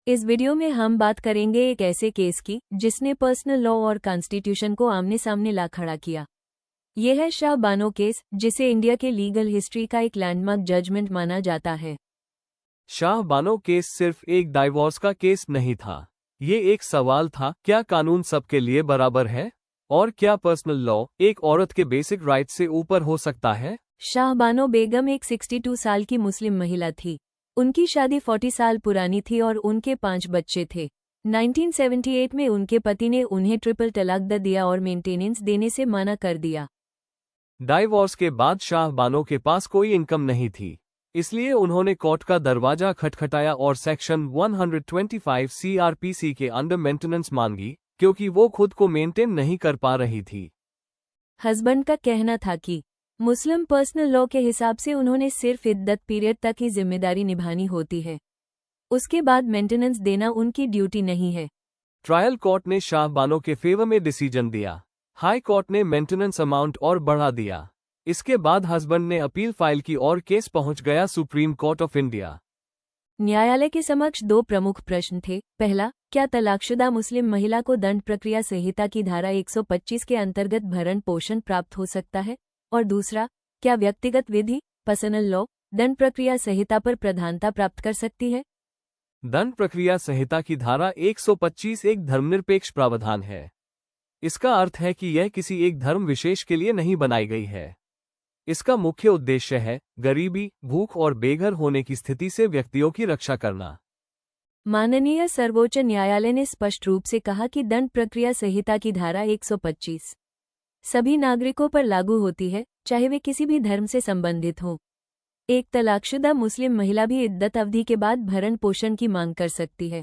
इस वीडियो में हम बात करेंगे एक ऐसे केस की जिसने पर्सनल लॉ और कॉन्स्टिट्यूशन को आमने सामने ला खड़ा किया। यह है शाह बानो केस, जिसे इंडिया के लीगल हिस्ट्री का एक लैंडमार्क जजमेंट माना जाता है। शाह बानो केस सिर्फ एक डाइवोर्स का केस नहीं था। ये एक सवाल था, क्या कानून सबके लिए बराबर है और क्या पर्सनल लॉ एक औरत के बेसिक राइट से ऊपर हो सकता है। शाह बानो बेगम एक 62 साल की मुस्लिम महिला थी। उनकी शादी 40 साल पुरानी थी और उनके 5 बच्चे थे। 1978 में उनके पति ने उन्हें ट्रिपल तलाक दे दिया और मेंटेनेंस देने से मना कर दिया। डाइवोर्स के बाद शाह बानो के पास कोई इनकम नहीं थी, इसलिए उन्होंने कोर्ट का दरवाजा खटखटाया और सेक्शन 125 सीआरपीसी के अंडर मेंटेनेंस मांगी, क्योंकि वो खुद को मेंटेन नहीं कर पा रही थी। हस्बैंड का कहना था कि मुस्लिम पर्सनल लॉ के हिसाब से उन्होंने सिर्फ इद्दत पीरियड तक ही जिम्मेदारी निभानी होती है, उसके बाद मेंटेनेंस देना उनकी ड्यूटी नहीं है। ट्रायल कोर्ट ने शाह बानो के फेवर में डिसीजन दिया। हाई कोर्ट ने मेंटेनेंस अमाउंट और बढ़ा दिया। इसके बाद हस्बैंड ने अपील फाइल की और केस पहुंच गया सुप्रीम कोर्ट ऑफ इंडिया। न्यायालय के समक्ष 2 प्रमुख प्रश्न थे। पहला, क्या तलाकशुदा मुस्लिम महिला को दंड प्रक्रिया संहिता की धारा 125 के अंतर्गत भरण पोषण प्राप्त हो सकता है, और दूसरा, क्या व्यक्तिगत विधि पर्सनल लॉ दंड प्रक्रिया संहिता पर प्रधानता प्राप्त कर सकती है। दंड प्रक्रिया संहिता की धारा 125 एक धर्मनिरपेक्ष प्रावधान है। इसका अर्थ है कि यह किसी एक धर्म विशेष के लिए नहीं बनाई गई है। इसका मुख्य उद्देश्य है गरीबी, भूख और बेघर होने की स्थिति से व्यक्तियों की रक्षा करना। माननीय सर्वोच्च न्यायालय ने स्पष्ट रूप से कहा कि दंड प्रक्रिया संहिता की धारा 125 सभी नागरिकों पर लागू होती है, चाहे वे किसी भी धर्म से संबंधित हों। एक तलाकशुदा मुस्लिम महिला भी इद्दत अवधि के बाद भरण पोषण की मांग कर सकती है।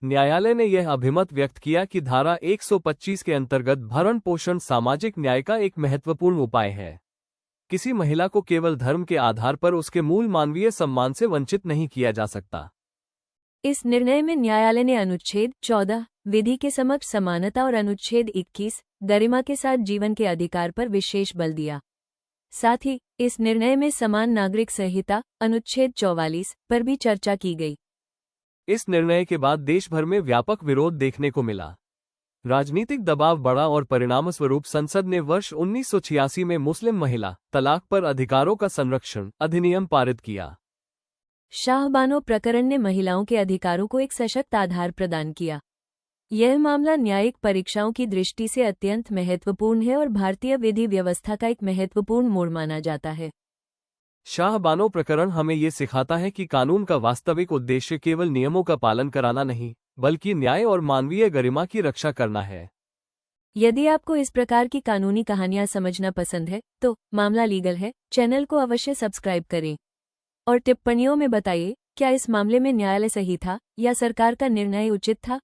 न्यायालय ने यह अभिमत व्यक्त किया कि धारा 125 के अंतर्गत भरण पोषण सामाजिक न्याय का एक महत्वपूर्ण उपाय है। किसी महिला को केवल धर्म के आधार पर उसके मूल मानवीय सम्मान से वंचित नहीं किया जा सकता। इस निर्णय में न्यायालय ने अनुच्छेद 14 विधि के समक्ष समानता और अनुच्छेद 21 गरिमा के साथ जीवन के अधिकार पर विशेष बल दिया। साथ ही इस निर्णय में समान नागरिक संहिता अनुच्छेद 44 पर भी चर्चा की गई। इस निर्णय के बाद देश भर में व्यापक विरोध देखने को मिला। राजनीतिक दबाव बढ़ा और परिणामस्वरूप संसद ने वर्ष 1986 में मुस्लिम महिला तलाक पर अधिकारों का संरक्षण अधिनियम पारित किया। शाह बानो प्रकरण ने महिलाओं के अधिकारों को एक सशक्त आधार प्रदान किया। यह मामला न्यायिक परीक्षाओं की दृष्टि से अत्यंत महत्वपूर्ण है और भारतीय विधि व्यवस्था का एक महत्वपूर्ण मोड़ माना जाता है। शाह बानो प्रकरण हमें ये सिखाता है कि कानून का वास्तविक उद्देश्य केवल नियमों का पालन कराना नहीं, बल्कि न्याय और मानवीय गरिमा की रक्षा करना है। यदि आपको इस प्रकार की कानूनी कहानियां समझना पसंद है तो मामला लीगल है चैनल को अवश्य सब्सक्राइब करें और टिप्पणियों में बताइए, क्या इस मामले में न्यायालय सही था या सरकार का निर्णय उचित था।